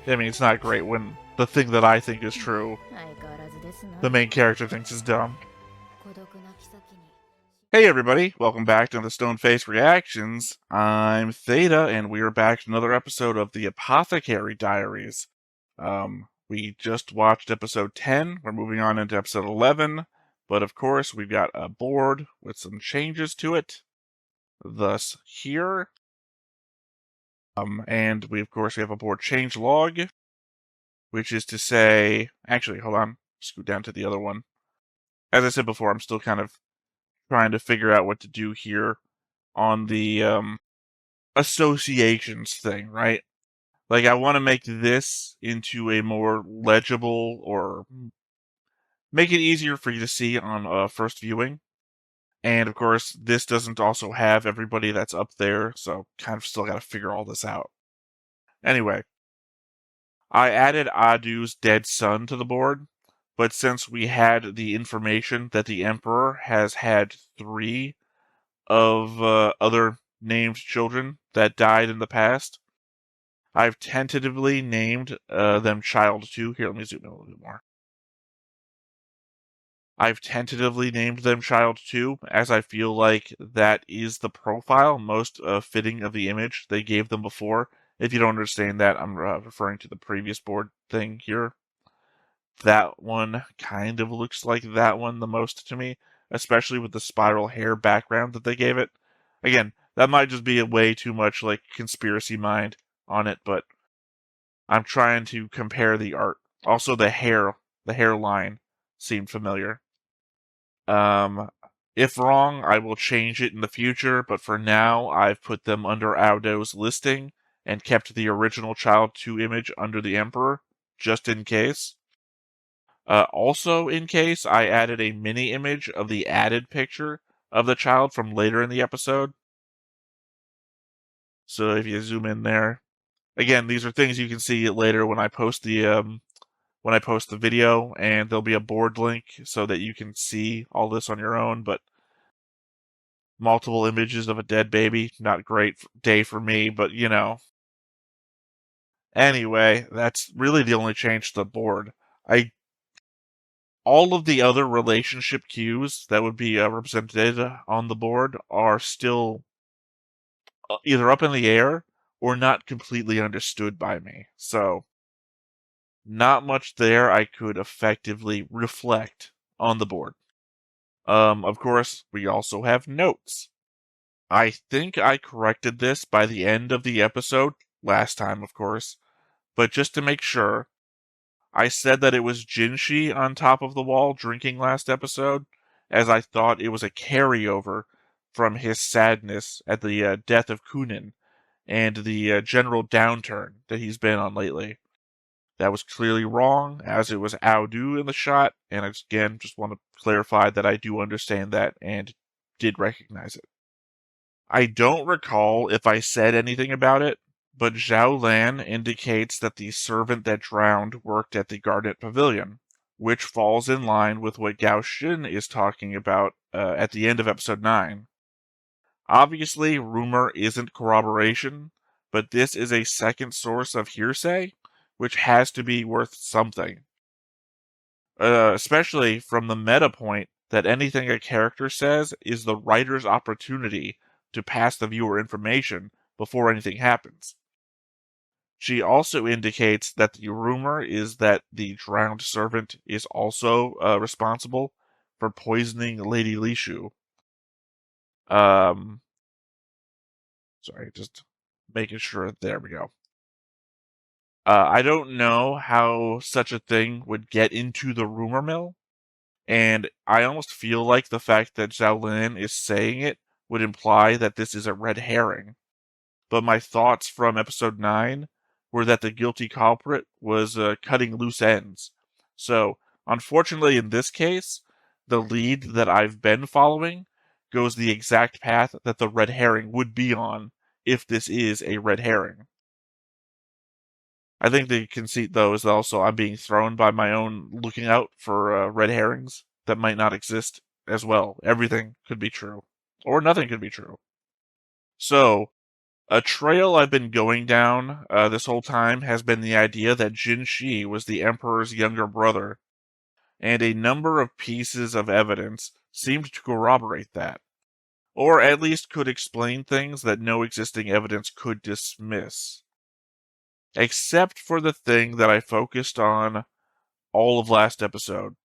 I mean, it's not great when the thing that I think is true, the main character thinks is dumb. Hey everybody, welcome back to the Stoneface Reactions. I'm Theta, and we are back to another episode of the Apothecary Diaries. We just watched episode 10, we're moving on into episode 11, but of course we've got a board with some changes to it, thus here. And we have a board change log, which is to say, actually, hold on, scoot down to the other one. As I said before, I'm still kind of trying to figure out what to do here on the associations thing, right? Like, I want to make this into a more legible, or make it easier for you to see on first viewing. And of course, this doesn't also have everybody that's up there, so kind of still got to figure all this out. Anyway, I added Adu's dead son to the board, but since we had the information that the Emperor has had 3 of other named children that died in the past, I've tentatively named them Child 2. Here, let me zoom in a little bit more. I've tentatively named them Child 2, as I feel like that is the profile most fitting of the image they gave them before. If you don't understand that, I'm referring to the previous board thing here. That one kind of looks like that one the most to me, especially with the spiral hair background that they gave it. Again, that might just be a way too much like conspiracy mind on it, but I'm trying to compare the art. Also, the hairline seemed familiar. If wrong, I will change it in the future, but for now, I've put them under Aldo's listing and kept the original Child 2 image under the Emperor, just in case. Also, in case, I added a mini image of the added picture of the child from later in the episode. So if you zoom in there, again, these are things you can see later when I post the video, and there'll be a board link so that you can see all this on your own. But multiple images of a dead baby, not great day for me, but you know. Anyway, that's really the only change to the board. All of the other relationship cues that would be represented on the board are still either up in the air or not completely understood by me. So, not much there I could effectively reflect on the board. Of course, we also have notes. I think I corrected this by the end of the episode, last time, of course, but just to make sure, I said that it was Jinshi on top of the wall drinking last episode, as I thought it was a carryover from his sadness at the death of Kunin and the general downturn that he's been on lately. That was clearly wrong, as it was Audu in the shot, and again, just want to clarify that I do understand that and did recognize it. I don't recall if I said anything about it, but Zhao Lan indicates that the servant that drowned worked at the Garnet Pavilion, which falls in line with what Gao Xin is talking about at the end of episode 9. Obviously, rumor isn't corroboration, but this is a second source of hearsay, which has to be worth something. Especially from the meta point that anything a character says is the writer's opportunity to pass the viewer information before anything happens. She also indicates that the rumor is that the drowned servant is also responsible for poisoning Lady Lishu. Sorry, just making sure. There we go. I don't know how such a thing would get into the rumor mill, and I almost feel like the fact that Zhao Lin is saying it would imply that this is a red herring. But my thoughts from episode 9 were that the guilty culprit was cutting loose ends. So, unfortunately, in this case, the lead that I've been following goes the exact path that the red herring would be on if this is a red herring. I think the conceit, though, is also I'm being thrown by my own looking out for red herrings that might not exist as well. Everything could be true, or nothing could be true. So, A trail I've been going down this whole time has been the idea that Jinshi was the Emperor's younger brother, and a number of pieces of evidence seemed to corroborate that, or at least could explain things that no existing evidence could dismiss. Except for the thing that I focused on all of last episode.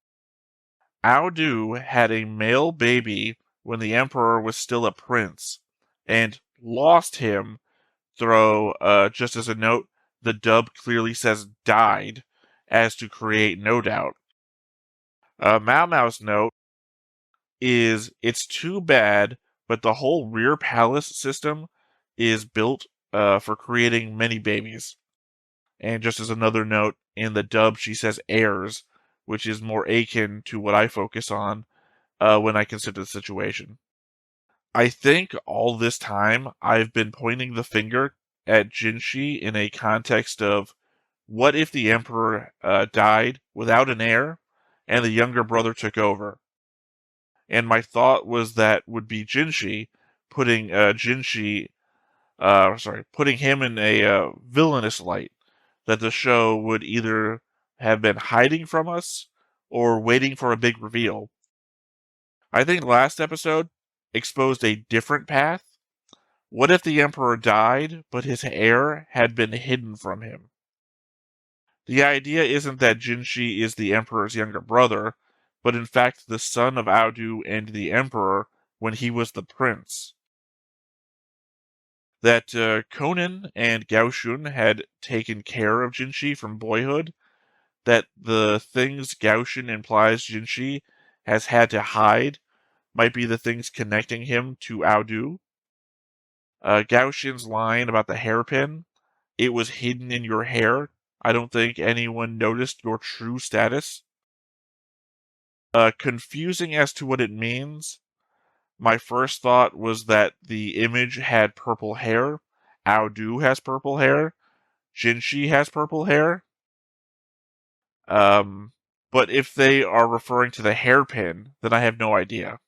Aodu had a male baby when the Emperor was still a prince, and lost him, though, just as a note, the dub clearly says died, as to create no doubt. Maomao's note is, it's too bad, but the whole rear palace system is built for creating many babies. And just as another note, in the dub she says heirs, which is more akin to what I focus on when I consider the situation. I think all this time I've been pointing the finger at Jinshi in a context of, what if the Emperor died without an heir and the younger brother took over? And my thought was that would be Jinshi, putting putting him in a villainous light, that the show would either have been hiding from us or waiting for a big reveal. I think last episode exposed a different path. What if the Emperor died, but his heir had been hidden from him? The idea isn't that Jinshi is the Emperor's younger brother, but in fact the son of Aodu and the Emperor when he was the prince. That Konan and Gaoshun had taken care of Jinshi from boyhood, that the things Gaoshun implies Jinshi has had to hide might be the things connecting him to Aodu. Gaoshun's line about the hairpin, it was hidden in your hair. I don't think anyone noticed your true status. Confusing as to what it means. My first thought was that the image had purple hair. Aodu has purple hair. Jinshi has purple hair. But if they are referring to the hairpin, then I have no idea.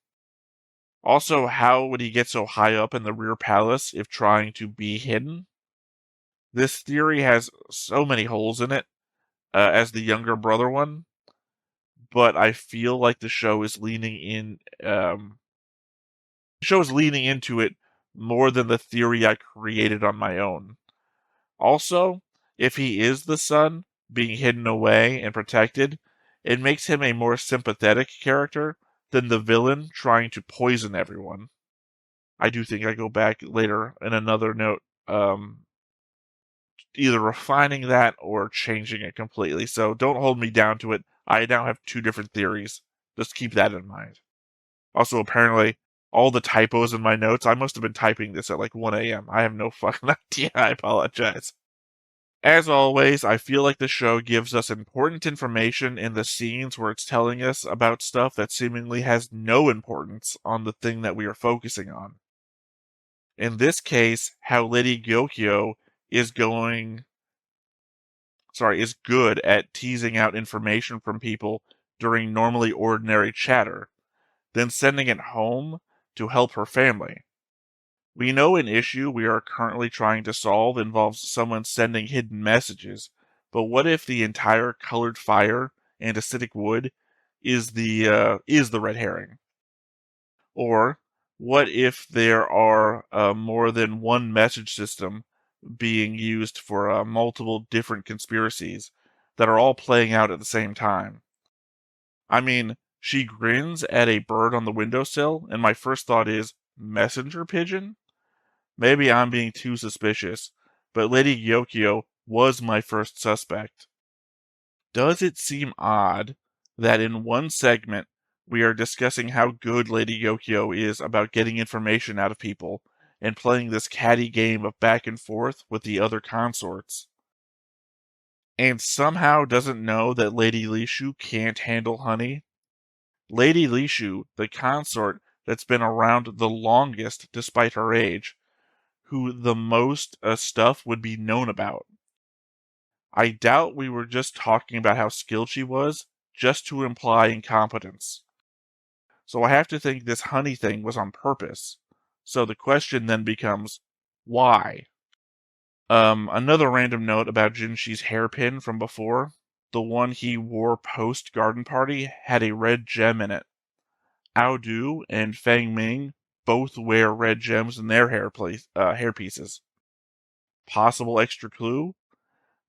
Also, how would he get so high up in the rear palace if trying to be hidden? This theory has so many holes in it, as the younger brother one, but I feel like the show is leaning into it more than the theory I created on my own. Also, if he is the son, being hidden away and protected, it makes him a more sympathetic character than the villain trying to poison everyone. I do think I go back later in another note, either refining that or changing it completely. So don't hold me down to it. I now have two different theories. Just keep that in mind. Also, apparently, all the typos in my notes, I must have been typing this at like 1 a.m. I have no fucking idea. I apologize. As always, I feel like the show gives us important information in the scenes where it's telling us about stuff that seemingly has no importance on the thing that we are focusing on. In this case, how Lady Gyokyo is good at teasing out information from people during normally ordinary chatter, then sending it home to help her family. We know an issue we are currently trying to solve involves someone sending hidden messages, but what if the entire colored fire and acidic wood is the red herring? Or what if there are more than one message system being used for multiple different conspiracies that are all playing out at the same time? I mean, she grins at a bird on the windowsill, and my first thought is, messenger pigeon? Maybe I'm being too suspicious, but Lady Gyokyo was my first suspect. Does it seem odd that in one segment we are discussing how good Lady Gyokyo is about getting information out of people and playing this catty game of back and forth with the other consorts, and somehow doesn't know that Lady Lishu can't handle honey? Lady Lishu, the consort that's been around the longest despite her age, who the most stuff would be known about. I doubt we were just talking about how skilled she was, just to imply incompetence. So I have to think this honey thing was on purpose. So the question then becomes, Why? Another random note about Jinshi's hairpin from before. The one he wore post-garden party had a red gem in it. Aodu and Fang Ming both wear red gems in their hair pieces. Possible extra clue,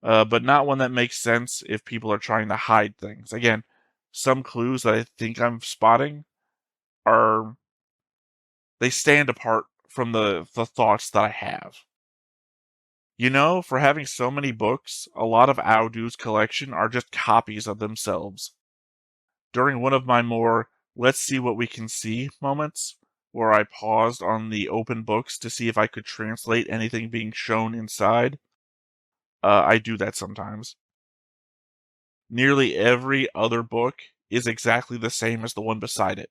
but not one that makes sense if people are trying to hide things. Again, some clues that I think I'm spotting are they stand apart from the thoughts that I have. You know, for having so many books, a lot of Aodu's collection are just copies of themselves. During one of my more let's see what we can see moments, where I paused on the open books to see if I could translate anything being shown inside, I do that sometimes. Nearly every other book is exactly the same as the one beside it.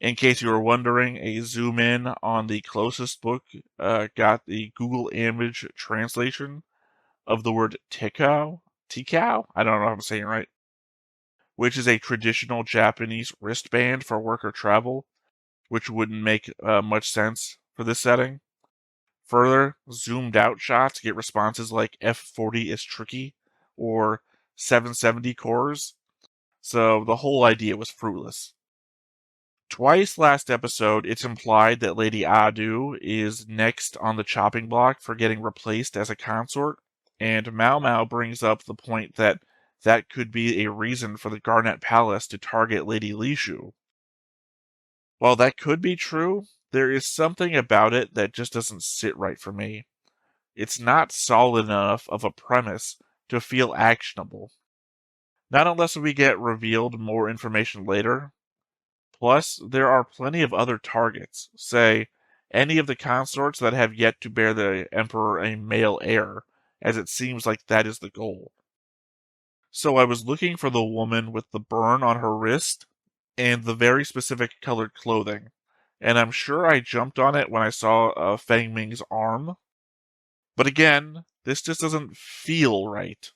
In case you were wondering, a zoom in on the closest book got the Google image translation of the word tikao? I don't know if I'm saying it right, which is a traditional Japanese wristband for work or travel, which wouldn't make much sense for this setting. Further, zoomed out shots get responses like F40 is tricky or 770 cores, so the whole idea was fruitless. Twice last episode, it's implied that Lady Adu is next on the chopping block for getting replaced as a consort, and Maomao brings up the point that that could be a reason for the Garnet Palace to target Lady Lishu. While that could be true, there is something about it that just doesn't sit right for me. It's not solid enough of a premise to feel actionable. Not unless we get revealed more information later. Plus, there are plenty of other targets, say, any of the consorts that have yet to bear the Emperor a male heir, as it seems like that is the goal. So I was looking for the woman with the burn on her wrist and the very specific colored clothing, and I'm sure I jumped on it when I saw Fang Ming's arm. But again, this just doesn't feel right.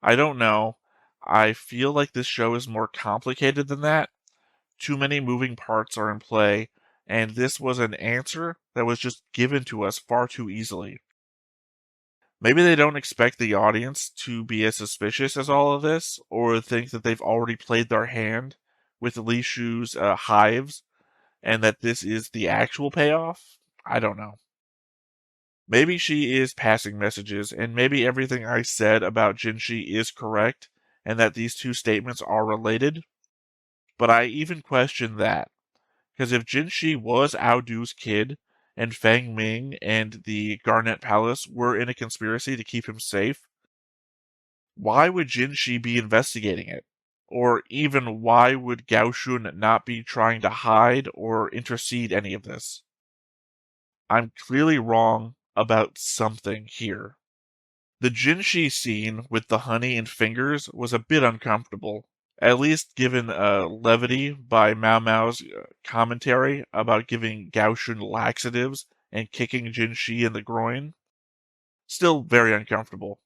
I don't know. I feel like this show is more complicated than that. Too many moving parts are in play, and this was an answer that was just given to us far too easily. Maybe they don't expect the audience to be as suspicious as all of this, or think that they've already played their hand with Li Shu's hives, and that this is the actual payoff. I don't know. Maybe she is passing messages, and maybe everything I said about Jinshi is correct, and that these two statements are related. But I even question that. Because if Jinshi was Aodu's kid, and Fang Ming and the Garnet Palace were in a conspiracy to keep him safe, why would Jinshi be investigating it? Or even why would Gaoshun not be trying to hide or intercede any of this? I'm clearly wrong about something here. The Jinshi scene with the honey and fingers was a bit uncomfortable, at least given levity by Maomao's commentary about giving Gaoshun laxatives and kicking Jinshi in the groin. Still very uncomfortable.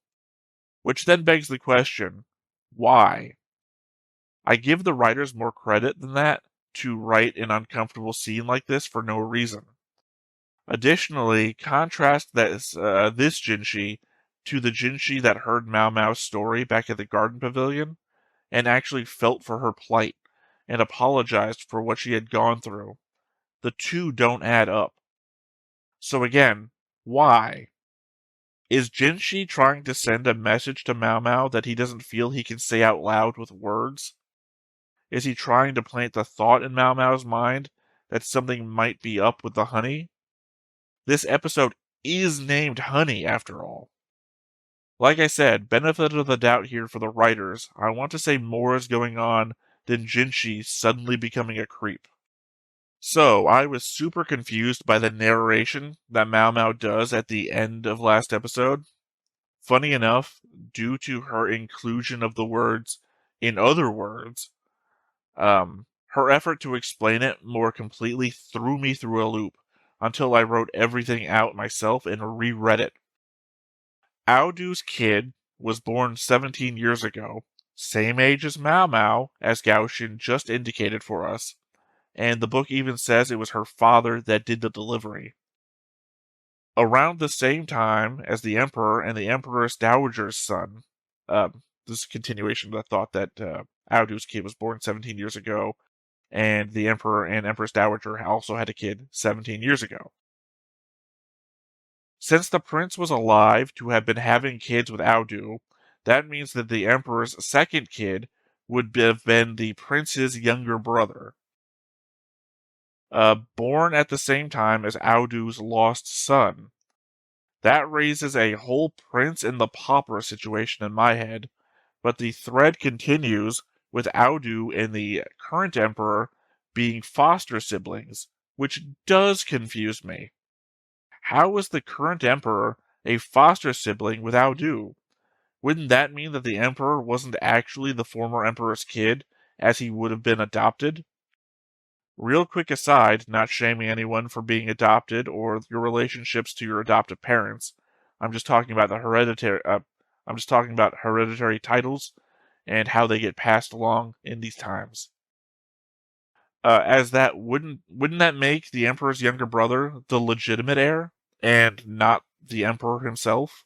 Which then begs the question, why? I give the writers more credit than that to write an uncomfortable scene like this for no reason. Additionally, contrast this Jinshi to the Jinshi that heard Maomao's story back at the Garden Pavilion and actually felt for her plight and apologized for what she had gone through. The two don't add up. So again, why? Is Jinshi trying to send a message to Maomao that he doesn't feel he can say out loud with words? Is he trying to plant the thought in Maomao's mind that something might be up with the honey? This episode is named Honey, after all. Like I said, benefit of the doubt here for the writers. I want to say more is going on than Jinshi suddenly becoming a creep. So, I was super confused by the narration that Maomao does at the end of last episode. Funny enough, due to her inclusion of the words, in other words, her effort to explain it more completely threw me through a loop until I wrote everything out myself and reread it. Aodu's kid was born 17 years ago, same age as Maomao, as Gaoxin just indicated for us, and the book even says it was her father that did the delivery. Around the same time as the Emperor and the Emperor's Dowager's son, this is a continuation of the thought that Aodu's kid was born 17 years ago, and the Emperor and Empress Dowager also had a kid 17 years ago. Since the prince was alive to have been having kids with Aodu, that means that the Emperor's second kid would have been the prince's younger brother. Born at the same time as Aodu's lost son. That raises a whole prince and the pauper situation in my head, but the thread continues with Aodu and the current emperor being foster siblings, which does confuse me. How is the current emperor a foster sibling with Aodu? Wouldn't that mean that the emperor wasn't actually the former emperor's kid, as he would have been adopted? Real quick aside, not shaming anyone for being adopted or your relationships to your adoptive parents. I'm just talking about the hereditary. I'm just talking about hereditary titles and how they get passed along in these times. As that wouldn't that make the emperor's younger brother the legitimate heir and not the emperor himself?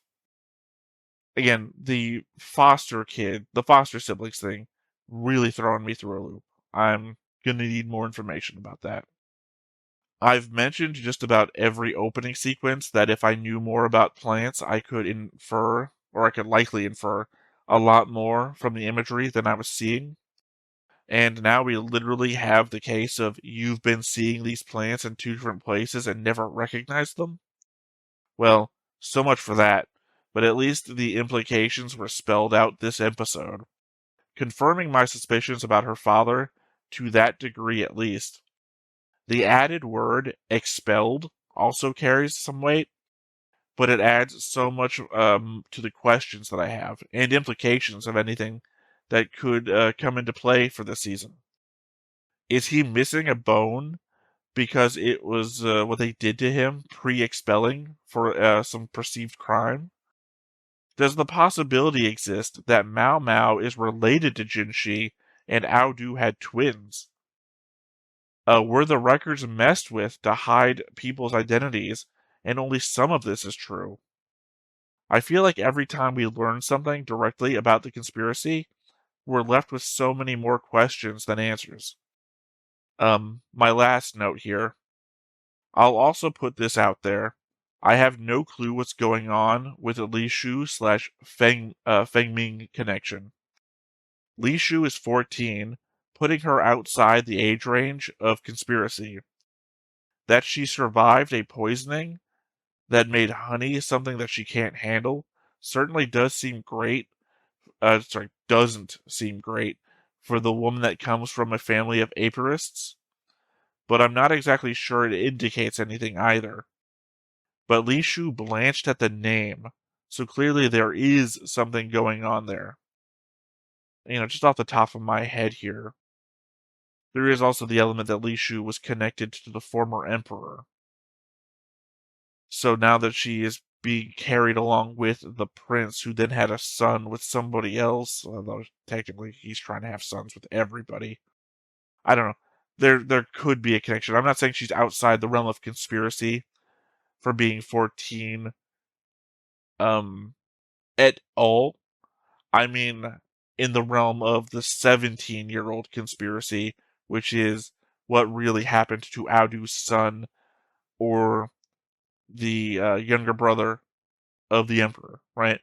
Again, the foster siblings thing, really throwing me through a loop. I'm gonna need more information about that. I've mentioned just about every opening sequence that if I knew more about plants, I could infer, or I could likely infer, a lot more from the imagery than I was seeing. And now we literally have the case of you've been seeing these plants in two different places and never recognized them? Well, so much for that, but at least the implications were spelled out this episode, confirming my suspicions about her father to that degree at least. The added word expelled also carries some weight, but it adds so much to the questions that I have and implications of anything that could come into play for this season. Is he missing a bone because it was what they did to him pre-expelling for some perceived crime? Does the possibility exist that Maomao is related to Jinshi and Aodu had twins? Were the records messed with to hide people's identities, and only some of this is true? I feel like every time we learn something directly about the conspiracy, we're left with so many more questions than answers. My last note here. I'll also put this out there. I have no clue what's going on with the Li Shu / Feng Ming connection. Li Shu is 14, putting her outside the age range of conspiracy. That she survived a poisoning that made honey something that she can't handle certainly doesn't seem great for the woman that comes from a family of aperists, but I'm not exactly sure it indicates anything either. But Li Shu blanched at the name, so clearly there is something going on there. Just off the top of my head here, there is also the element that Li Shu was connected to the former emperor. So now that she is being carried along with the prince, who then had a son with somebody else, although technically he's trying to have sons with everybody. I don't know. There could be a connection. I'm not saying she's outside the realm of conspiracy for being 14 at all. I mean, in the realm of the 17-year-old conspiracy, which is what really happened to Aodu's son or the younger brother of the emperor, right?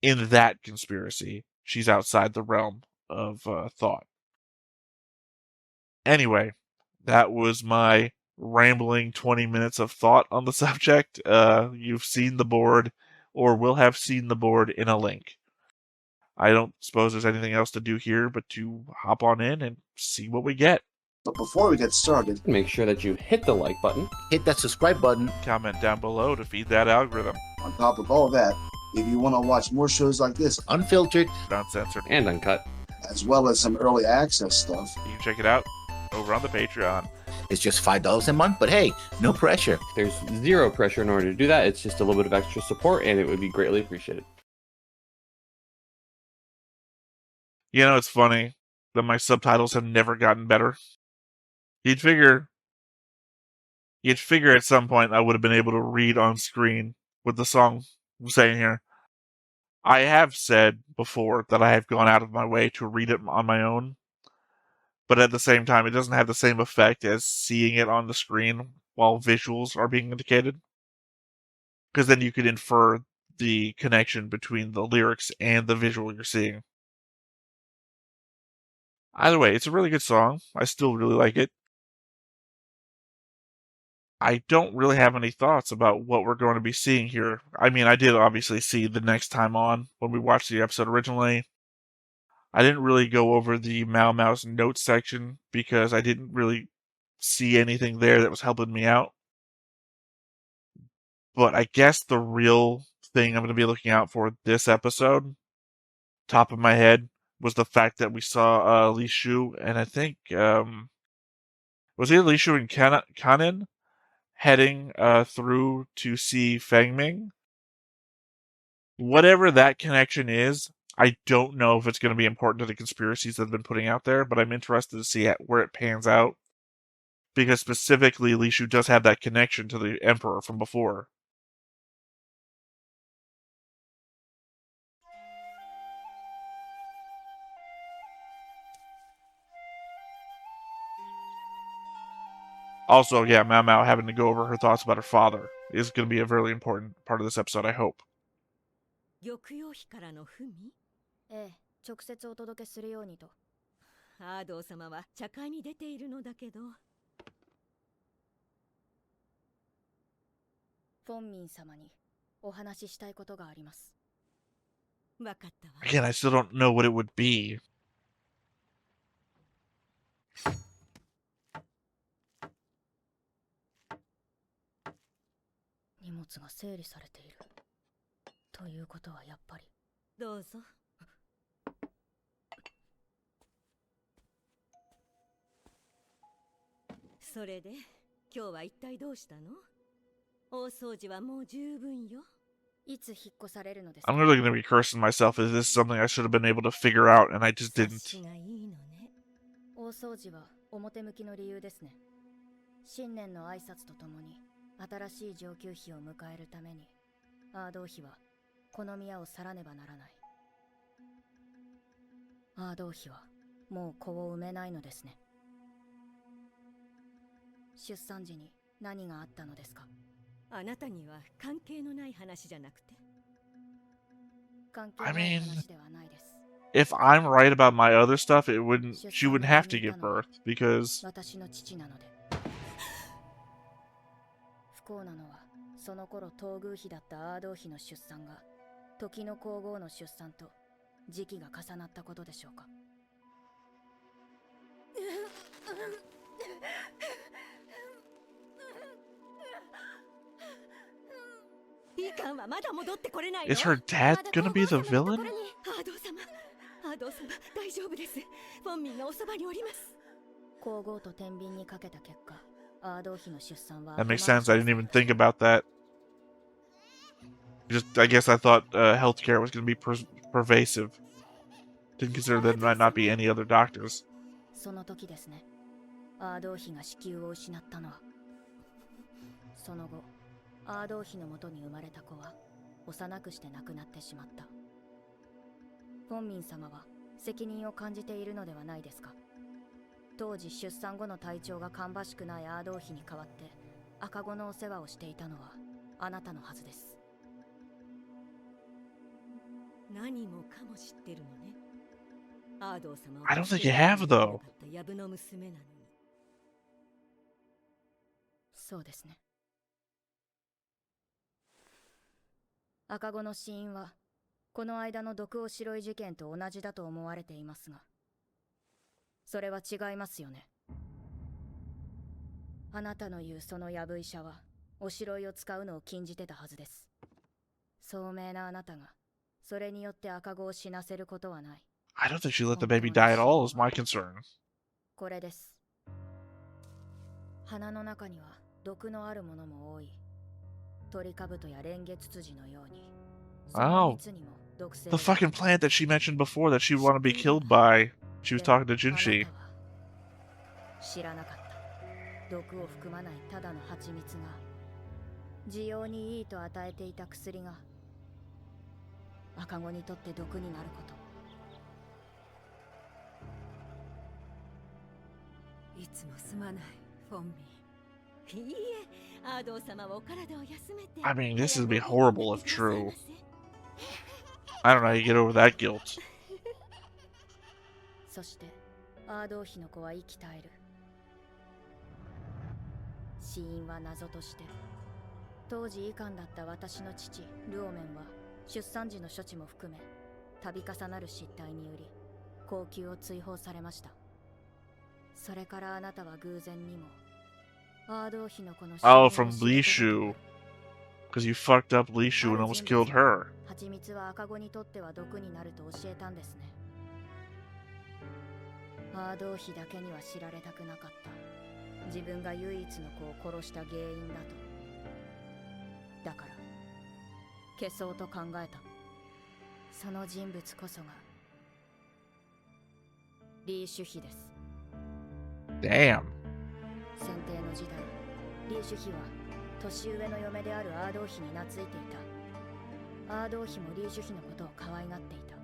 In that conspiracy, she's outside the realm of thought. Anyway, that was my rambling 20 minutes of thought on the subject. You've seen the board, or will have seen the board in a link. I don't suppose there's anything else to do here but to hop on in and see what we get. But before we get started, make sure that you hit the like button, hit that subscribe button. Comment down below to feed that algorithm. On top of all that, if you want to watch more shows like this, unfiltered, uncensored, and uncut, as well as some early access stuff, you can check it out over on the Patreon. It's just $5 a month, but hey, no pressure. There's zero pressure in order to do that. It's just a little bit of extra support, and it would be greatly appreciated. It's funny that my subtitles have never gotten better. You'd figure You'd figure at some point I would have been able to read on screen what the song was saying here. I have said before that I have gone out of my way to read it on my own, but at the same time, it doesn't have the same effect as seeing it on the screen while visuals are being indicated. Because then you could infer the connection between the lyrics and the visual you're seeing. Either way, it's a really good song. I still really like it. I don't really have any thoughts about what we're going to be seeing here. I mean, I did obviously see the next time on when we watched the episode originally. I didn't really go over the Maomao's notes section because I didn't really see anything there that was helping me out. But I guess the real thing I'm going to be looking out for this episode, top of my head, was the fact that we saw Li Shu, and I think, was it Li Shu and Kanin heading through to see Feng Ming? Whatever that connection is, I don't know if it's going to be important to the conspiracies that have been putting out there, but I'm interested to see where it pans out. Because specifically, Li Shu does have that connection to the Emperor from before. Also, yeah, Maomao having to go over her thoughts about her father is going to be a really important part of this episode, I hope. 玉葉妃からの文？ええ、直接お届けするようにと。アードー様は茶会に出ているのだけど。フォンミン様にお話ししたいことがあります。わかったわ。Again, I still don't know what it would be. 荷物が整理されている。ということはやっぱり。どうぞ。それで、今日は一体どうしたの？大掃除はもう十分よ。いつ引っ越されるのですか？ I'm really going to be cursing myself if this is something I should have been able to figure out and I just didn't. 察しがいいのね。大掃除は表向きの理由ですね。新年の挨拶とともに新しい上級妃を迎えるためにアードー妃はこの宮を去らねばならない。アードー妃はもう子を産めないのですね。出産時に何があったのですか？あなたには関係のない話じゃなくて。関係ない話ではないです。If I'm right about my other stuff, she wouldn't have to give birth because 私の父なので。不幸なのはその頃東宮妃だったアードー妃の出産が時の皇后の出産と時期が重なったことでしょうか。is her dad gonna be the villain? アードー様、大丈夫です。フォンミンがおそばにおります。皇后と天秤にかけた結果、アードー妃の出産は That makes sense. I didn't even think about that. I guess I thought healthcare was going to be pervasive. Didn't consider there might not be any other doctors. その時ですね。アードー妃が子宮を失ったのは。その後、アードー妃の元に生まれた子は幼くして亡くなってしまった。フォンミン様は責任を感じているのではないですか。当時出産後の体調が芳しくないアードー妃に代わって赤子のお世話をしていたのはあなたのはずです。何もかも知ってるのね。アードー様を I don't think you have, though. ヤブの娘なのに。そうですね。赤子の死因はこの間の毒を白い事件と同じだと思われていますが、それは違いますよね。あなたの言うそのヤブ医者はおしろいを使うのを禁じてたはずです。聡明なあなたがそれによって赤子を死なせることはない。I don't think she let the baby die at all is my concern. これです。花の中には毒のあるものも多い。トリカブトやレンゲツツジのように。Oh, the fucking plant that she mentioned before that she'd want to be killed by. She was talking to Jinshi. 知らなかった。毒を含まないただの蜂蜜が需要にいいと与えていた薬が赤子にとって毒になること。いつもすまない、フォンミ。いいえ、アードー様はお体を休めて。I mean, this would be horrible if true. I don't know how you get over that guilt. そしてアードー妃の子は生き絶える。死因は謎として、当時医官だった私の父ルオメンは出産時の処置も含め度重なる失態により高級を追放されました。それからあなたは偶然にもアードー妃の子の死因 Oh, を from 知ることとな Lishu. る。 Because you fucked up Lishu and almost killed her. 蜂蜜は赤子にとっては毒になると教えたんですね。アードー妃だけには知られたくなかった。自分が唯一の子を殺した原因だと。だから消そうと考えた。その人物こそがリーシュ妃です。 Damn. 先帝の時代、リーシュ妃は年上の嫁であるアードー妃に懐いていた。アードー妃もリーシュ妃のことを可愛がっていた。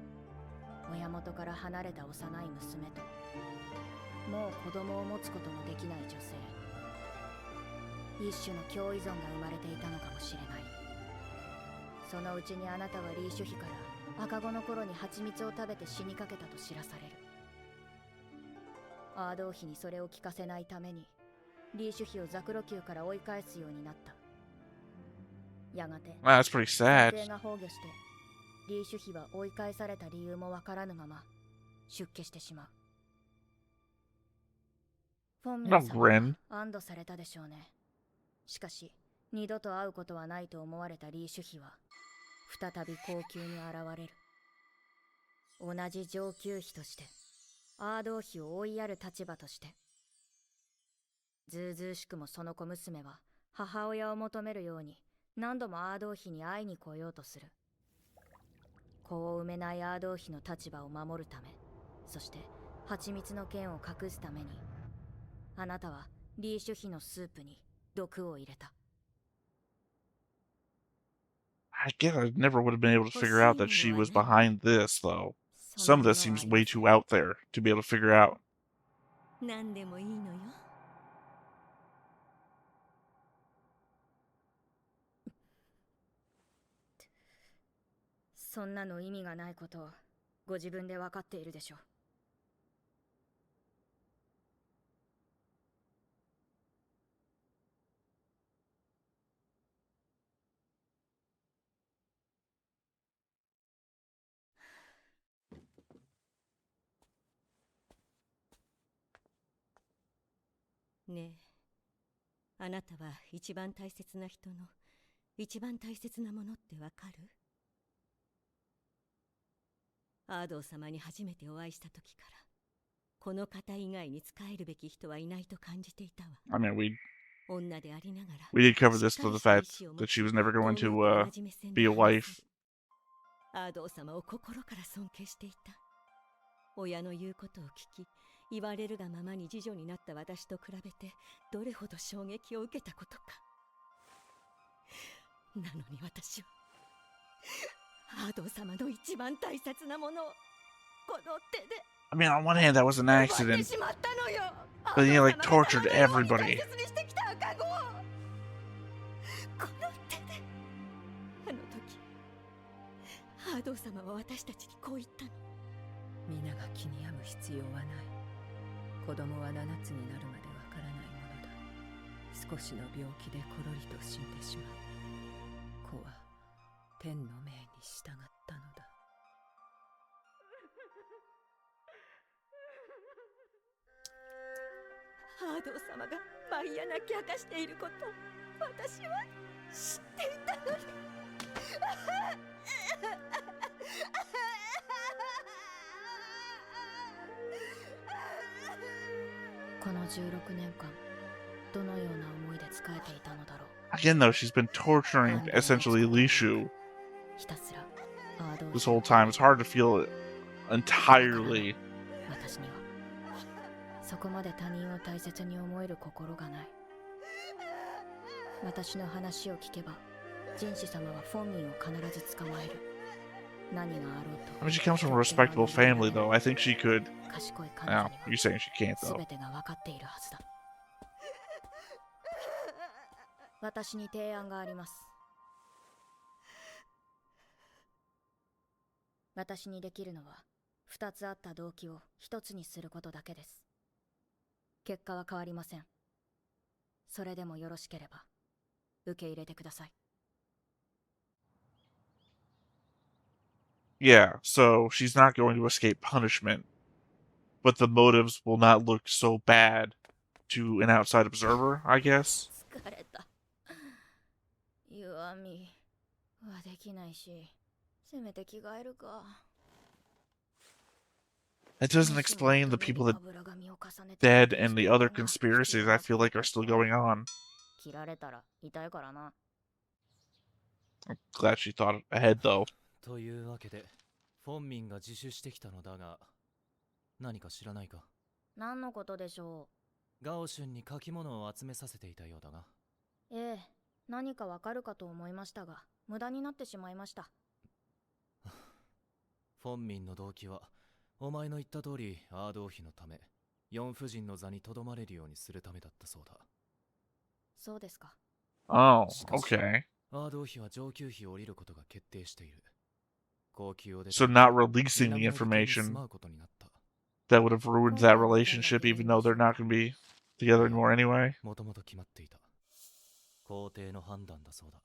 親元から離れた幼い娘ともう子供を持つことのできない女性、一種の共依存が生まれていたのかもしれない。そのうちにあなたはリーシュ妃から赤子の頃に蜂蜜を食べて死にかけたと知らされる。アードー妃にそれを聞かせないためにリーシュ妃をザクロ宮から追い返すようになった。やがて Wow, that's pretty 先 sad. 帝が崩御してリーシュ妃は追い返された理由もわからぬまま出家してしまう。フォンミン Not 様は grin. 安堵されたでしょうね。しかし二度と会うことはないと思われたリーシュ妃は再び高級に現れる。同じ上級妃としてアードー妃を追いやる立場として。ずうずうしくもその小娘は母親を求めるように何度もアードー妃に会いに来ようとする。子を産めないアードー妃の立場を守るため、そして蜂蜜の件を隠すために、あなたはリーシュ妃のスープに毒を入れた。 I guess I never would have been able to figure out that she was behind this, though. Some of this seems way too out there to be able to figure out. 何でもいいのよ。そんなの意味がないことをご自分で分かっているでしょう。ねえ、あなたは一番大切な人の一番大切なものってわかる？アードー様に初めてお会いした時から、この方以外に仕えるべき人はいないと感じていたわ。 I mean, we 女でありながら、 did cover this for the fact that she was never going to be a wife. アードー様を心から尊敬していた。親の言うことを聞き、言われるがままに次女になった私と比べてどれほど衝撃を受けたことか。なのに私はアードー様の一番大切なものをこの手で I mean, on one hand, that was an 奪って accident, しまったのよ。 but he, like, アードー様 tortured が玉のように everybody. 大切にしてきた赤子をこの手で。あの時アードー様は私たちにこう言ったの。皆が気に病む必要はない。子供は7つになるまでわからないものだ。少しの病気でコロリと死んでしまう。子は天の命に従ったのだ。アードー様が毎夜泣き明かしていること、私は知っていたのに。この16年間、どのような思いで仕えていたのだろう。 Again, though, she's been torturing essentially Lishu ひたすらアードー this 妃 whole time. It's hard to feel it entirely. 私にはそこまで他人を大切に思える心がない。私の話を聞けば、jin士様はフォンミンを必ず捕まえる。何があろうと。 I mean, she comes from a respectable family, though. I think she could. 賢い彼女 Oh, には you're saying she can't, 全 though. てが分かっているはずだ。私に提案があります。私にできるのは2つあった動機を1つにすることだけです。結果は変わりません。それでもよろしければ受け入れてください。Yeah, so she's not going to escape punishment, but the motives will not look so bad to an outside observer, I guess. 疲れた。弱みはできないし、せめて着替えるか。 That doesn't explain the people that dead and the other conspiracies I feel like are still going on. 切られたら痛いからな。 I'm glad she thought ahead, though. というわけで、フォンミンが自首してきたのだが、何か知らないか？何のことでしょガオシュンに書き物を集めさせていたようだが。う。ええ、何かわかるかと思いましたが、無駄になってしまいました。フォンミンの動機は、お前の言った通りアード王妃のため、四夫人の座にとどまれるようにするためだったそうだ。そうですか。 Oh, okay. アード王妃は上級妃を降りることが決定している。高級を出て So not releasing the information that would have ruined that relationship, even though they're not going to be together anymore anyway. もともと決まっていた。皇帝の判断だそうだ。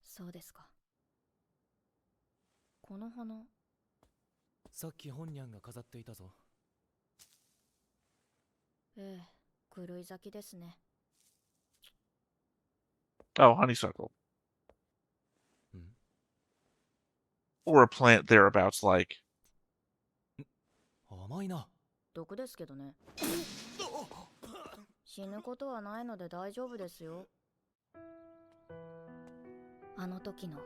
そうですか。この花、さっき本ニャンが飾っていたぞ。ええ、狂い咲きですね。 Oh, honeysuckle. Or a plant thereabouts like. 甘いな。毒ですけどね。死ぬことはないので大丈夫ですよ。あの時の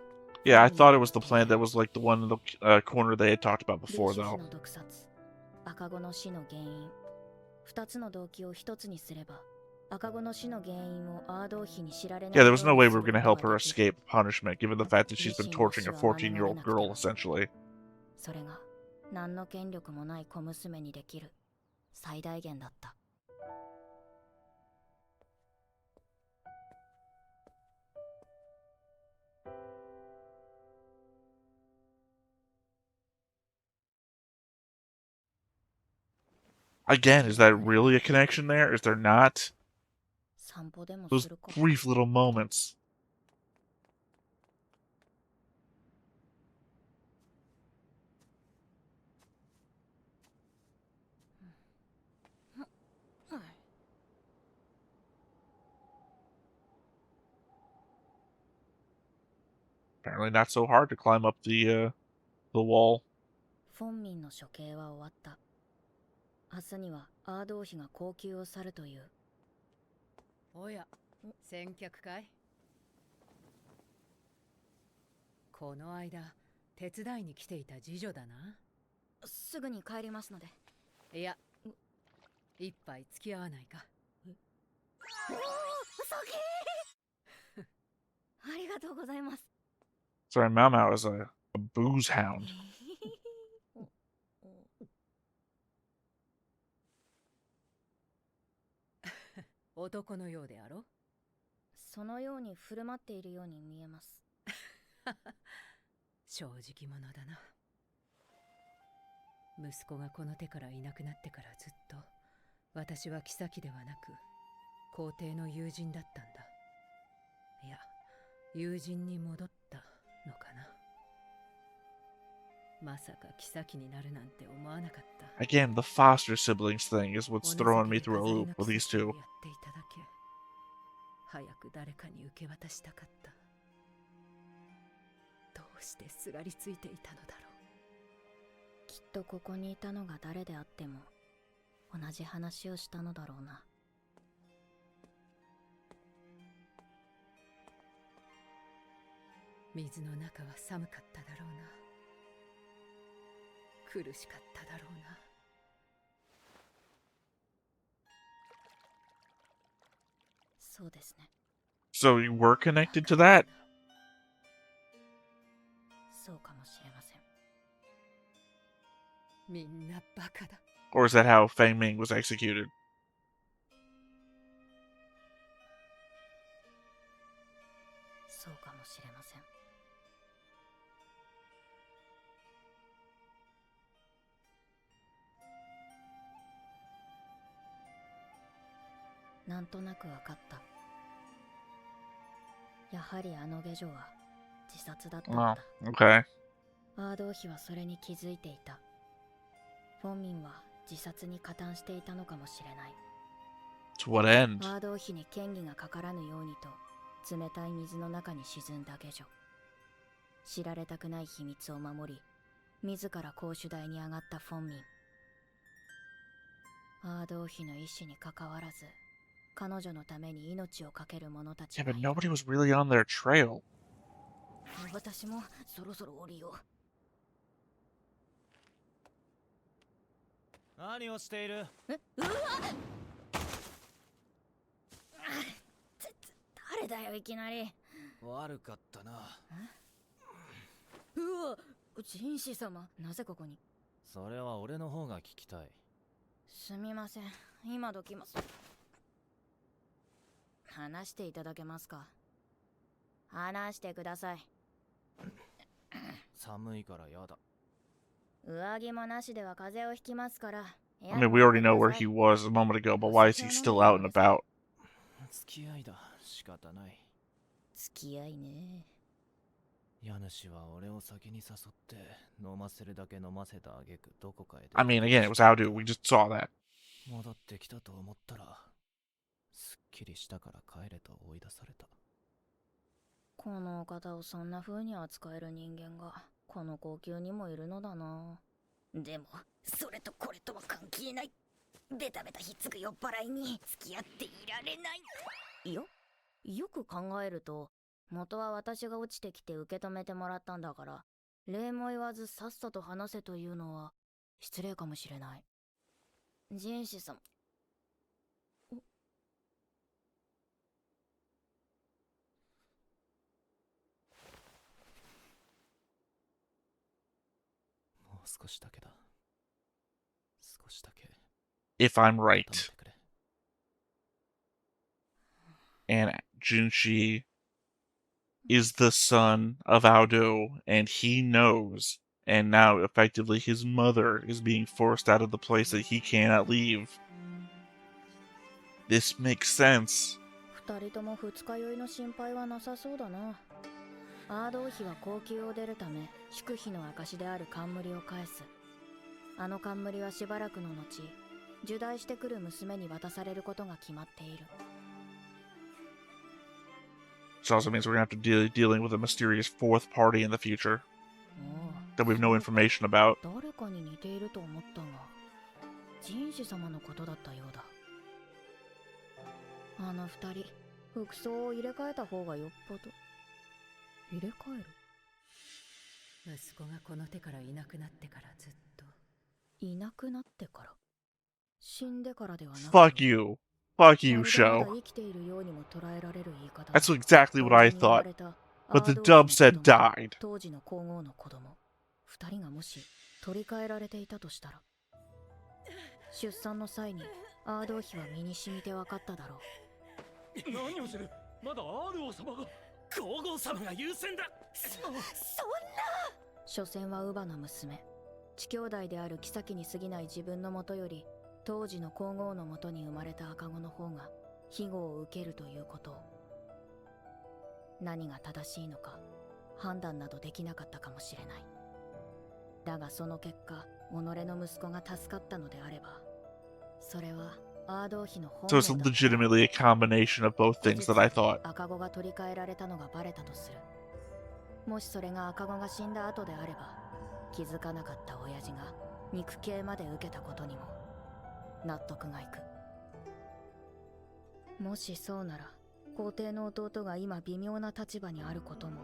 Yeah, I thought it was the plant that was like the one in the corner they had talked about リ before, シュ though. フの毒殺、赤子の死の原因、2つの動機を1つにすれば、赤子の死の原因をアード王妃に知られない。 Yeah, there was no way we were going to help her escape punishment, given the fact that she's been torturing a 14-year-old girl, essentially. それが何の権力もない小娘にできる最大限だった。 Again, is that really a connection there? Is there not? 散歩でも Those するか。 brief little moments. 'Apparently not so hard to climb up the wall. フォンミンの処刑は終わった。明日にはアード王妃が高級を去るという。おや、先客かい？この間、手伝いに来ていた次女だな。すぐに帰りますので。いや、一杯付き合わないか？おお、酒ありがとうございます。 Sorry, Maomao is a booze hound. 男のようであろ？そのように振る舞っているように見えます。正直者だな。息子がこの手からいなくなってからずっと私は妃ではなく皇帝の友人だったんだ。いや、友人に戻ったのかな。まさか妃になるなんて思わなかった。 Again, the foster siblings thing is what's throwing me through a loop with these two. やっていただけ。早く誰かに受け渡したかった。どうしてすがりついていたのだろう。きっとここにいたのが誰であっても同じ話をしたのだろうな。水の中は寒かっただろうな。苦しかっただろうな。そうですね。So you were connected to that? そうかもしれません。みんなバカだ。 Or is that how Feng Ming was executed? そうかもしれません。なんとなくわかった。やはりあの下女は自殺だったん Oh, だ。 okay. アードー妃はそれに気づいていた。フォンミンは自殺に加担していたのかもしれない。 To what end? アードー妃に嫌疑がかからぬようにと冷たい水の中に沈んだ下女。知られたくない秘密を守り、自ら公主台に上がったフォンミン。アードー妃の意志にかかわらず、彼女のために命を懸ける者たち Yeah, が but いる。 nobody was really on their trail. 私もそろそろ降りよう。何をしている？うわ誰だよいきなり。悪かったな。うわ、jinshi様、なぜここに？それは俺の方が聞きたい。すみません、今どきます。話していただけますか？話してください。寒いからやだ。上着もなしでは風邪をひきますから。 I mean, we already know where he was a moment ago, but why is he still out and about? 付き合いだ。仕方ない。付き合いね。家主は俺を先に誘って飲ませるだけ飲ませた挙句どこかへ。 I mean, again, it was Audu. We just saw that. 戻ってきたと思ったらすっきりしたから帰れと追い出された。このお方をそんな風に扱える人間がこの高級にもいるのだな。でもそれとこれとは関係ない。ベタベタひっつく酔っ払いに付き合っていられない。よく考えると元は私が落ちてきて受け止めてもらったんだから、礼も言わずさっさと話せというのは失礼かもしれない。jinshi様。もう少しだけだ。少しだけ。 If I'm 頼 right, ってくれ。 and Junshi is the son of Audu, and he knows, and now effectively his mother is being forced out of the place that he cannot leave. This makes sense. 二人とも二日酔いの心配はなさそうだな。アードー妃は高級を出るため祝妃の証である冠を返す。あの冠はしばらくの後、入内してくる娘に渡されることが決まっている。 Which also means we're gonna have to dealing with a mysterious fourth party in the future that we have no information about. 誰かに似ていると思ったが、jinshi様のことだったようだ。あの二人、服装を入れ替えた方がよっぽど。入れ替える？息子がこの手からいなくなってからずっと。いなくなってから？死んでからではなく。 Fuck you. Fuck you, まるでまだ show. 生きているようにも捉えられる言い方だ。 That's exactly what I thought. But the dub said died. 当時の皇后の子供二人がもし取り替えられていたとしたら、出産の際にアードー妃は身に染みて分かっただろう。何をする。まだアードー様が。皇后様が優先だ。そんな。所詮は乳母の娘、地兄弟である妃に過ぎない自分のもとより、当時の皇后のもとに生まれた赤子の方が庇護を受けるということを。何が正しいのか判断などできなかったかもしれない。だがその結果、己の息子が助かったのであれば、それはアードー妃の本 So it's legitimately a combination of both things that I thought. 赤子が取り替えられたのがバレたとする。もしそれが赤子が死んだ後であれば、気づかなかった親父が肉刑まで受けたことにも納得がいく。もしそうなら、皇帝の弟が今微妙な立場にあることも、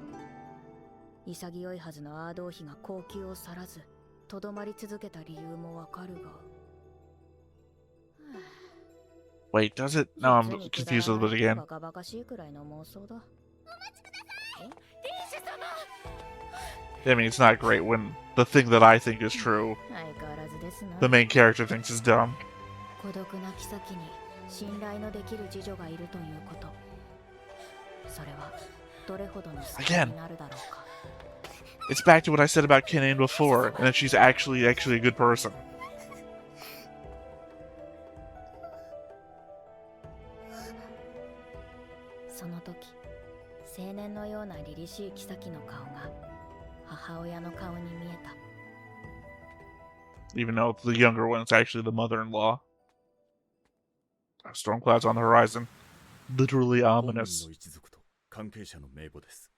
潔いはずのアードー妃が高級を去らずとどまり続けた理由もわかるが、Wait, does it? No, I'm confused a little bit again. バカバカしいくらいの妄想だ。 I mean, it's not great when the thing that I think is true, 相変わらずですな。 the main character thinks is dumb. 孤独な妃に信頼のできる次女がいるということ。それはどれほどの救いになるだろうか。 It's back to what I said about Kinane before, and that she's actually a good person. その時、青年のような凛々しい妃の顔が母親の顔に見えた。 Even though the younger one is actually the mother-in-law. Storm clouds on the horizon. Literally 本人 ominous. の一族と関係者の名簿です。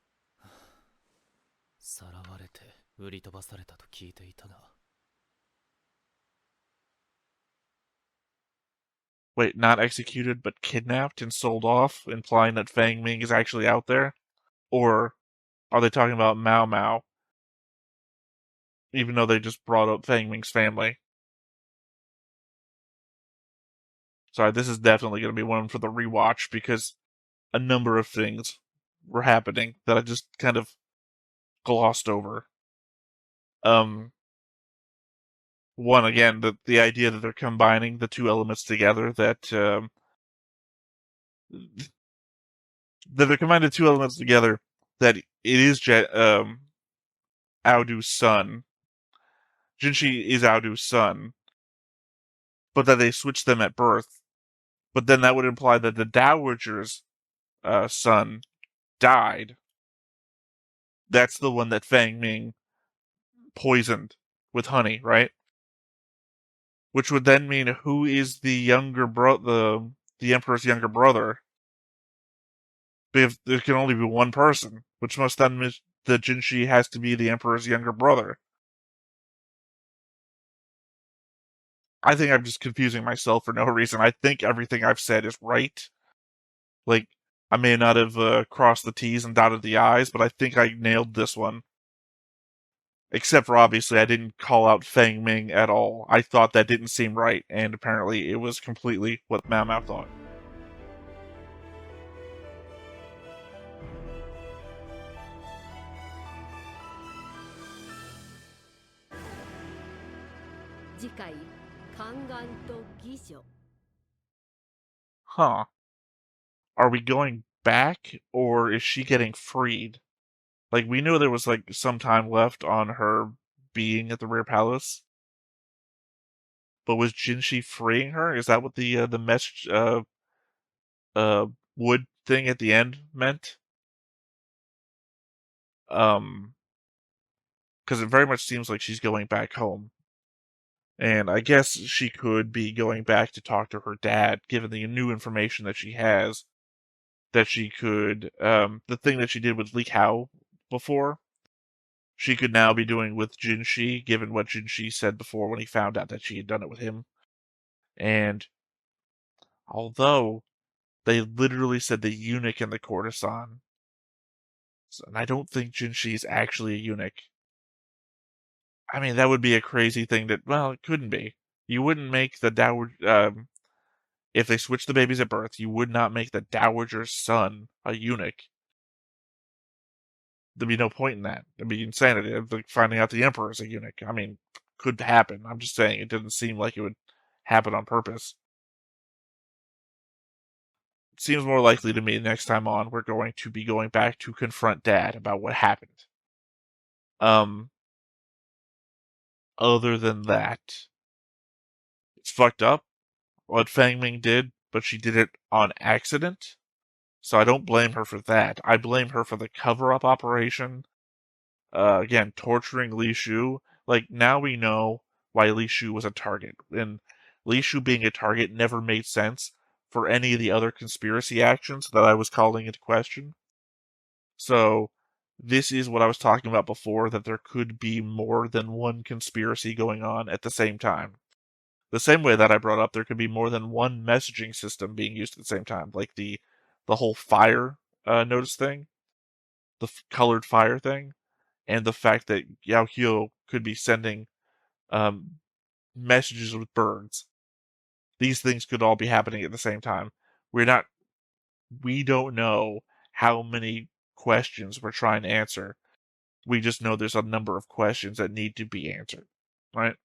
さらわれて売り飛ばされたと聞いていたが。 Wait, not executed, but kidnapped and sold off, implying that Fang Ming is actually out there? Or are they talking about Maomao? Even though they just brought up Fang Ming's family. Sorry, this is definitely going to be one for the rewatch because a number of things were happening that I just kind of glossed over. One, again, the idea that they're combining the two elements together, that they're combining the two elements together, that it is Aodu's son. Jinshi is Aodu's son, but that they switched them at birth. But then that would imply that the Dowager's son died. That's the one that Fang Ming poisoned with honey, right? Which would then mean who is the younger the Emperor's younger brother? Because there can only be one person, which must then mean that Jinshi has to be the Emperor's younger brother. I think I'm just confusing myself for no reason. I think everything I've said is right. Like, I may not have crossed the T's and dotted the I's, but I think I nailed this one. Except for, obviously, I didn't call out Fang Ming at all. I thought that didn't seem right, and apparently it was completely what Maomao thought. 次回宦官と義女。 Huh. Are we going back, or is she getting freed? Like, we knew there was, like, some time left on her being at the Rear Palace. But was Jinshi freeing her? Is that what the message, wood thing at the end meant? Because it very much seems like she's going back home. And I guess she could be going back to talk to her dad, given the new information that she has. That she could, the thing that she did with Li Hao before, she could now be doing with Jinshi, given what Jinshi said before when he found out that she had done it with him. And although they literally said the eunuch and the courtesan, and I don't think Jinshi is actually a eunuch. I mean, that would be a crazy thing that, well, it couldn't be. You wouldn't make the dowager, if they switched the babies at birth, you would not make the dowager's son a eunuch. There'd be no point in that. It'd be insanity. Like finding out the emperor is a eunuch. I mean, could happen. I'm just saying it didn't seem like it would happen on purpose. It seems more likely to me next time on we're going to be going back to confront Dad about what happened. Other than that, it's fucked up what Fang Ming did, but she did it on accident. So I don't blame her for that. I blame her for the cover-up operation. Again, torturing Li Shu. Like, now we know why Li Shu was a target. And Li Shu being a target never made sense for any of the other conspiracy actions that I was calling into question. So, this is what I was talking about before, that there could be more than one conspiracy going on at the same time. The same way that I brought up there could be more than one messaging system being used at the same time, like the whole fire notice thing, the colored fire thing, and the fact that Yao Hyo could be sending messages with birds. these things could all be happening at the same time. We don't know how many questions we're trying to answer. We just know there's a number of questions that need to be answered, right?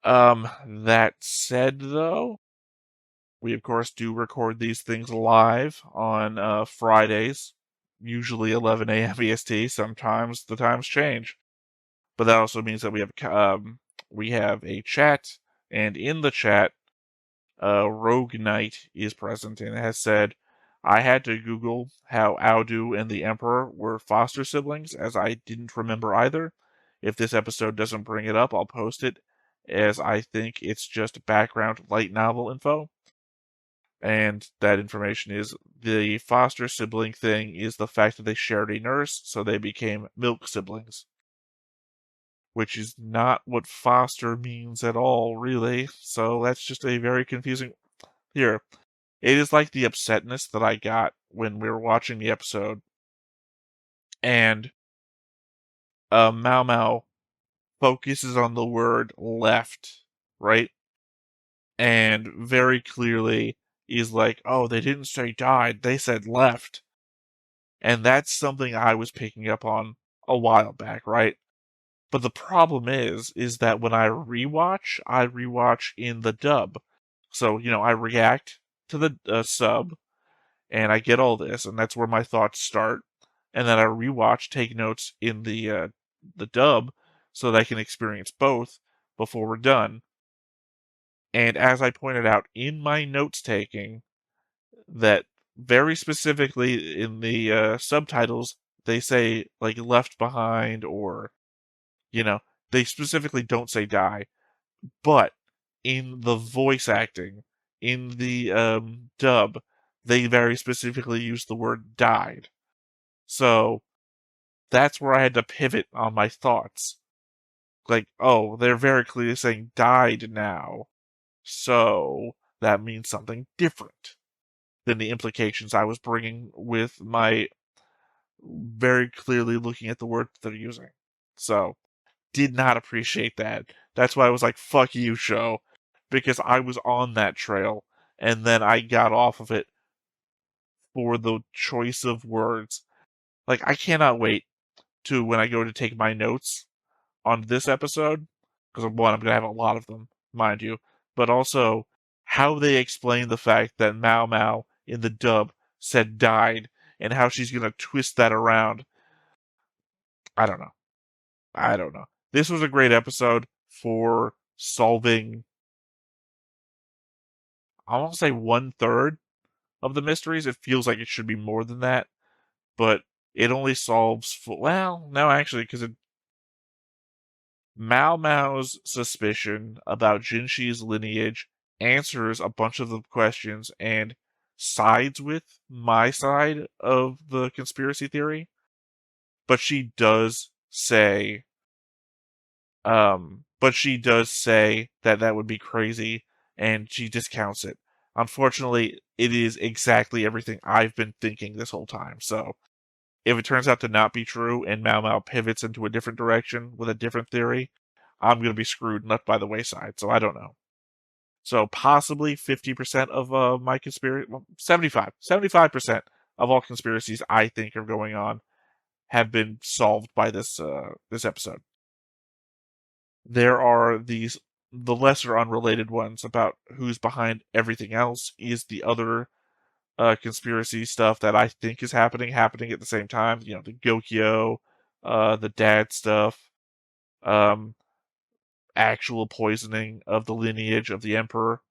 That said, though, we of course do record these things live on Fridays, usually 11 a.m. EST. Sometimes the times change, but that also means that we have a chat, and in the chat, Rogue Knight is present and has said, I had to Google how Audu and the Emperor were foster siblings, as I didn't remember either. If this episode doesn't bring it up, I'll post it, as I think it's just background light novel info. And that information is the foster sibling thing is the fact that they shared a nurse, so they became milk siblings. Which is not what foster means at all, really. So that's just a very confusing. Here, it is like the upsetness that I got when we were watching the episode, and Maomao focuses on the word left, right? And very clearly is like, oh, they didn't say died, they said left. And that's something I was picking up on a while back, right? But the problem is that when I rewatch in the dub. So, I react to the sub, and I get all this, and that's where my thoughts start. And then I rewatch, take notes in the dub, so that I can experience both before we're done. And as I pointed out in my notes taking, that very specifically in the subtitles, they say like left behind, or they specifically don't say die. But in the voice acting, in the dub, they very specifically use the word died. So that's where I had to pivot on my thoughts. Like, oh, they're very clearly saying died now. So that means something different than the implications I was bringing with my very clearly looking at the words they're using. So, did not appreciate that. That's why I was like, fuck you, show. Because I was on that trail, and then I got off of it for the choice of words. Like, I cannot wait to when I go to take my notes on this episode, because one, I'm going to have a lot of them, mind you, but also how they explain the fact that Maomao in the dub said died, and how she's going to twist that around. I don't know. This was a great episode for solving, I want to say 1/3 of the mysteries. It feels like it should be more than that, but it only solves, well, no, actually, because Mao Mao's suspicion about Jinshi's lineage answers a bunch of the questions and sides with my side of the conspiracy theory. But she does say, that that would be crazy, and she discounts it. Unfortunately, it is exactly everything I've been thinking this whole time. So, if it turns out to not be true and Maomao pivots into a different direction with a different theory, I'm going to be screwed and left by the wayside. So I don't know. So possibly 50% of my conspiracy, well, 75% of all conspiracies I think are going on have been solved by this episode. There are the lesser unrelated ones about who's behind everything else. Is the other conspiracy stuff that I think is happening at the same time? The Gokyo, the dad stuff, actual poisoning of the lineage of the emperor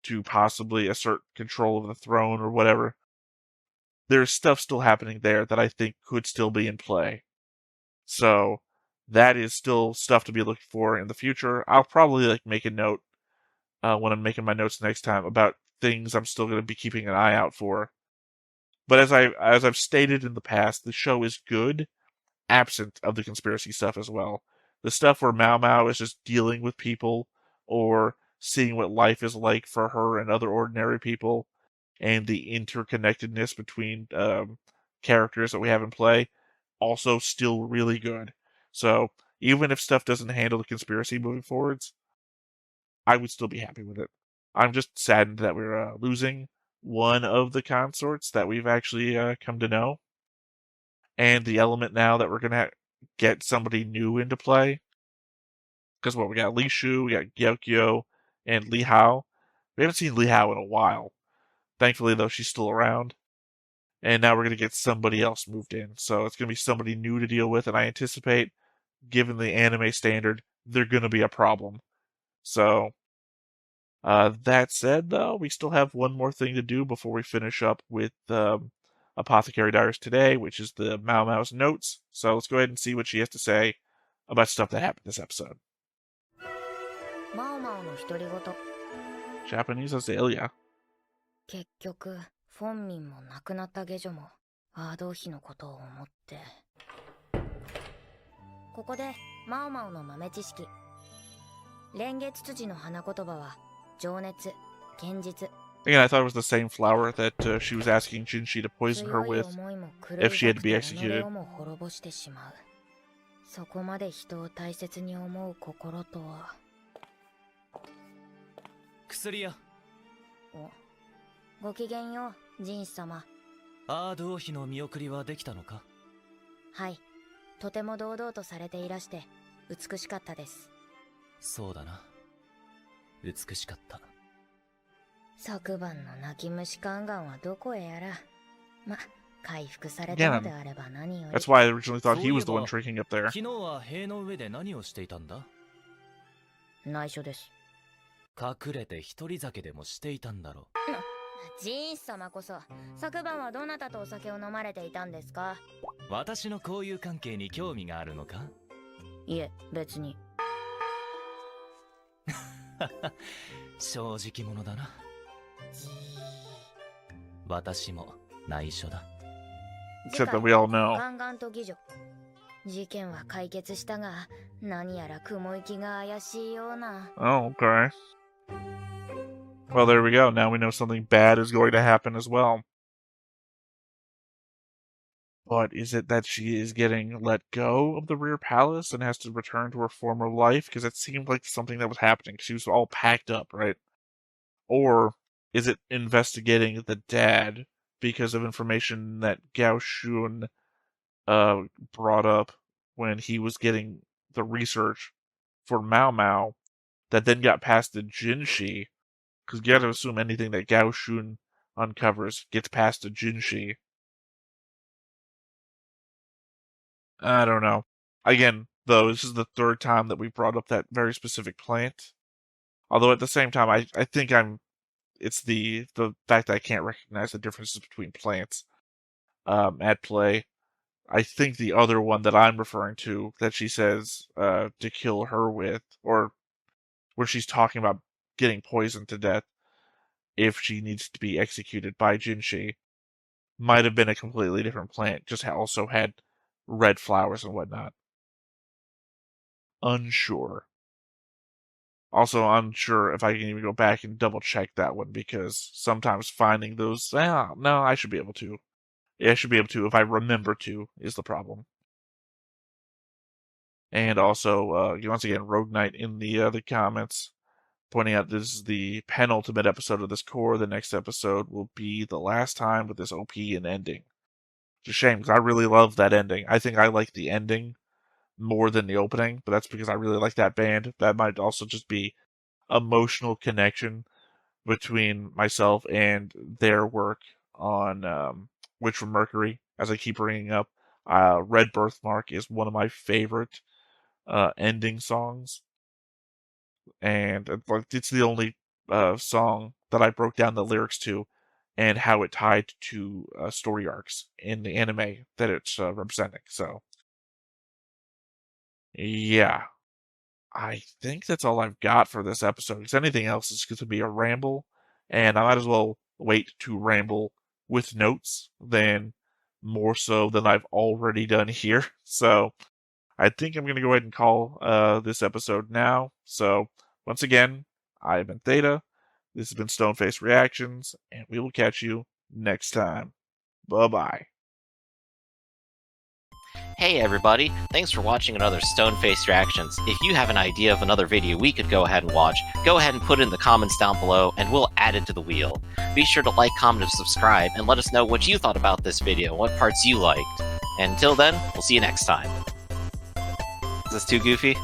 to possibly assert control of the throne or whatever. There's stuff still happening there that I think could still be in play. So that is still stuff to be looking for in the future. I'll probably make a note when I'm making my notes next time about things I'm still going to be keeping an eye out for. But as I've stated in the past, the show is good, absent of the conspiracy stuff as well. The stuff where Maomao is just dealing with people or seeing what life is like for her and other ordinary people, and the interconnectedness between characters that we have in play, also still really good. So even if stuff doesn't handle the conspiracy moving forwards, I would still be happy with it. I'm just saddened that we're losing one of the consorts that we've actually come to know, and the element now that we're gonna get somebody new into play. Because we got Li Shu, we got Gyokyo, and Li Hao. We haven't seen Li Hao in a while. Thankfully, though, she's still around. And now we're going to get somebody else moved in. So it's going to be somebody new to deal with, and I anticipate, given the anime standard, they're going to be a problem. So, that said, though, we still have one more thing to do before we finish up with Apothecary Diaries today, which is the Maomao's notes. So let's go ahead and see what she has to say about stuff that happened this episode. Maomaoの独り言。 Japanese Azalea. 結局フォンミンも亡くなった下女もアードー妃のことを思って。ここでマオマオの豆知識。蓮月辻の花言葉は情熱、堅実。 Again, I thought it was the same flower that she was asking Jinshi to poison her with if she had to be executed. そこまで人を大切に思う心とは。薬屋。ごきげんよう、ジンシ様。アード王妃の見送りはできたのか？はい、とても堂々とされていらして美しかったです。そうだな、美しかった。昨晩の泣き虫カンガンはどこへやら。ま、回復されたのであれば何より。 That's why I originally thought he was the one drinking up there. 昨日は塀の上で何をしていたんだ？内緒です。隠れて一人酒でもしていたんだろう。ジーンス様こそ昨晩はどなたとお酒を飲まれていたんですか？私の交友関係に興味があるのか？いえ、別に。正直者だな。私も内緒だ。 Except that we all know. ガンガンと議女。事件は解決したが、何やら雲行きが怪しいような。 Oh, okay. Well, there we go. Now we know something bad is going to happen as well. But is it that she is getting let go of the rear palace and has to return to her former life? Because it seemed like something that was happening. She was all packed up, right? Or is it investigating the dad because of information that Gao Shun brought up when he was getting the research for Maomao that then got passed to Jinshi? Because you got to assume anything that Gao Shun uncovers gets passed to Jinshi. I don't know. Again, though, this is the third time that we brought up that very specific plant. Although at the same time, I think it's the fact that I can't recognize the differences between plants at play. I think the other one that I'm referring to, that she says to kill her with, or where she's talking about getting poisoned to death if she needs to be executed by Jinshi, might have been a completely different plant, just also had red flowers and whatnot. Unsure. Also, unsure if I can even go back and double check that one, because sometimes finding those, no, I should be able to. Yeah, I should be able to if I remember to, is the problem. And also, once again, Rogue Knight in the comments, pointing out this is the penultimate episode of this core. The next episode will be the last time with this OP and ending. It's a shame, because I really love that ending. I think I like the ending more than the opening, but that's because I really like that band. That might also just be emotional connection between myself and their work on Witch from Mercury, as I keep bringing up. Red Birthmark is one of my favorite ending songs, and it's the only song that I broke down the lyrics to and how it tied to story arcs in the anime that it's representing. So, yeah, I think that's all I've got for this episode, because anything else is going to be a ramble, and I might as well wait to ramble with notes than more so than I've already done here. So I think I'm going to go ahead and call this episode now. So once again, I've been Theta. This has been Stoneface Reactions, and we will catch you next time. Bye-bye. Hey everybody, thanks for watching another Stone-Faced Reactions. If you have an idea of another video we could go ahead and watch, go ahead and put it in the comments down below and we'll add it to the wheel. Be sure to like, comment, and subscribe, and let us know what you thought about this video, what parts you liked. And until then, we'll see you next time. Is this too goofy?